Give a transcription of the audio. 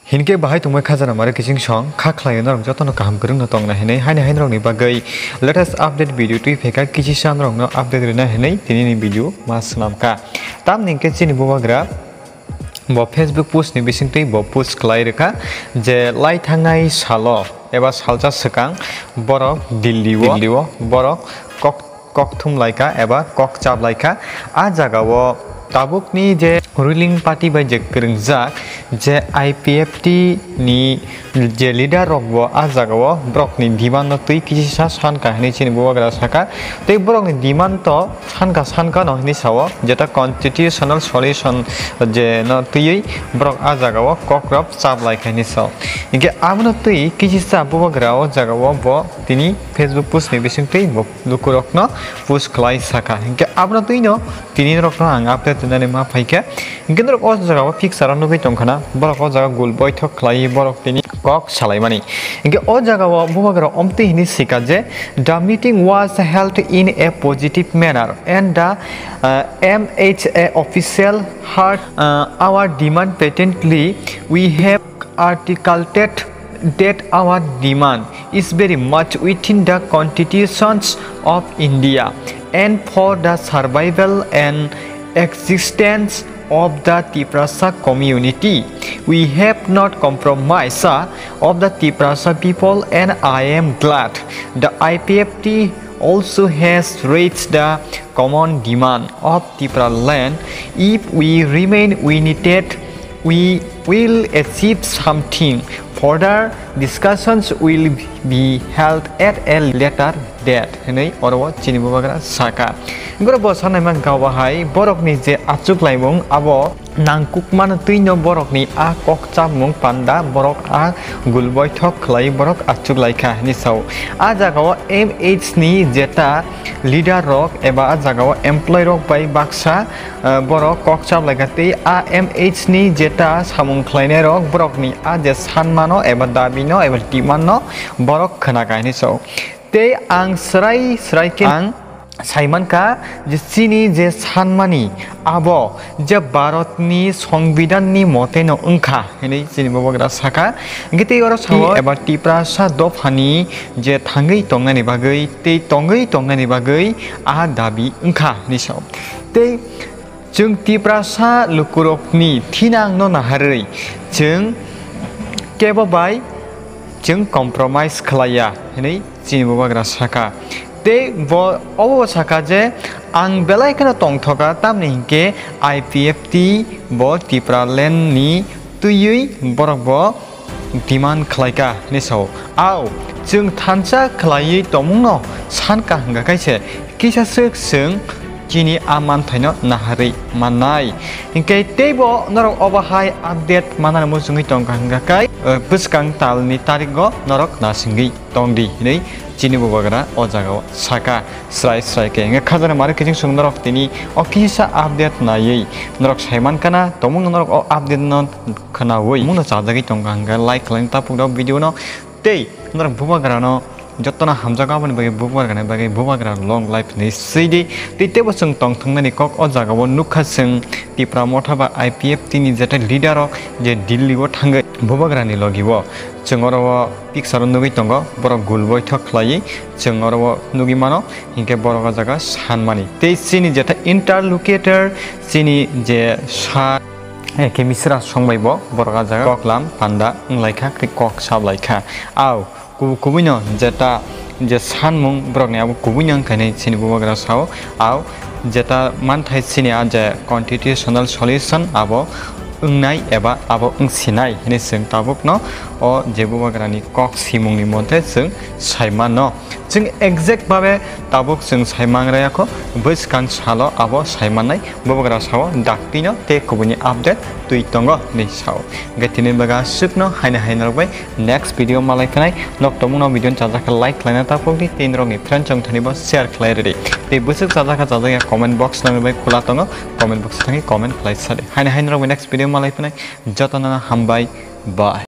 Hinkhy bahai tungbai khajana mare kissing song kha khlai norong jotono kaham kurung no tongna henai haina hainrong ni bagai latest update video tui pheka kisi san rong no update rena henai tini ni video mas namka tam ningke chini bubagra bo Facebook post ni bising tui bo post khlai reka je lai thangai salo eba salcha sekang borok Delhi o borok kok thum laika eba kok chap laika a jaga o tabuk ni je ruling party by je kerungjak je IPFT ni je leader rok bo a jaga o brok ni demand no tui kisi san kahini chini bubagra saka tei brok ni demand to sanka no ni sawo jeta Constitutional Solution je no tui brok a jaga o kokrop chap laika ni saw inke amno tui kisi sa bubagra o jaga o bo tini Facebook post ni bising tui bo lukurok no post khlai saka inke amno tui no tini rok no ang update tunani ma phaika inke rok o jaga o fix arano bai tongkhana borok o jaga gul boithok khlai borok tini kok salaimani inke o jaga o bubagra omti hini sika je the meeting was held in a positive manner and the MHA official heard our demand patently. We have articulated that our demand is very much within the constitutions of India and for the survival and existence of the Tiprasa community. We have not compromised of the Tiprasa people, and I am glad the IPFT also has raised the common demand of Tipra land. If we remain united, we will achieve something. Further discussions will be held at a later date. Henai orwa chini bubagra saka. Gora bosan naman kawahai borok ni je achuk laimung abo nangkuk man tuino borok ni a kok chamung panda borok a gulboy thok khlai borok achuk laika ni saw a jagao MH ni jeta leader rok eba a jagao employee rok bai baksa borok kok chap lagate a MH ni jeta samung khlaine rok borok ni a je sanmano eba dabino eba dimano borok khanakai ni saw te ang srai ke ang Saimanka je sini je sanmani abo je Bharat ni সংবিধান ni mote no ungkha heni chini bubagra saka gite oro sawo eba Tiprasa dofani je thangai tongnani bagai tei tongnani bagai a dabi ungkha ni saw tei jung Tiprasa lukurokni thinang no naharei jung kebo bai jung compromise khlaya heni chini bubagra saka te bo obo saka je ang belai kana tongthoka tamni hinke IPFT bo Tipra land ni tuyui borok bo demand khlaika ni saw au jung thancha khlai tomungno sanka hanga kaise kisa sung chini aman thaino nahari manai hinke tebo norok obahai update manana musungi tongka hanga kai buskang talni tarigo norok nasingi tongdi nei chini bubagra o jaga saka srai ke nge khajana mare kijing sung norok tini o kisa update nai norok saiman kana tomung norok o update no khana woi mungno chajagi tongka hanga like lain tapuk do video no tei norok bubagra no jotona hamjaga bani bagi bubagra long life ni sidi tite bosung tong thangnani kok o jaga bo nukha sung Tipra mothaba IPFT ni jeta leader ok je Delhi o thangai bubagra ni logibo chungoro picture nugi tongo borok gulboi thok khlai chungoro nugi mano hinke borok jaga sanmani tei chini jeta interlocutor chini je sa kemisra songbaibo borok jaga koklam panda unglaikha kok sab laikha au kubino jeta je sanmung brok ni abo kubino kaine chini bubagra saw au jeta manthai chini a je Constitutional Solution abo ungnai eba abo ungsinai hene sung tabuk no o je bubagra ni kok simung ni monthe sung saimano sung exact babe tabuk sung saimang rayakho buskang salo abo saimanai bubagra saw daktino te kubuni update tui tongo ni saw gatini baga sukno haina bai next video malai khanai nok tomuno video chajaka like laina tapuk ni tin rong ni friend chong thani bo share khlai re te busuk chajaka comment box nang bai khula tongo comment box thangi comment khlai sare haina bai next video malai khanai jotona hambai bye.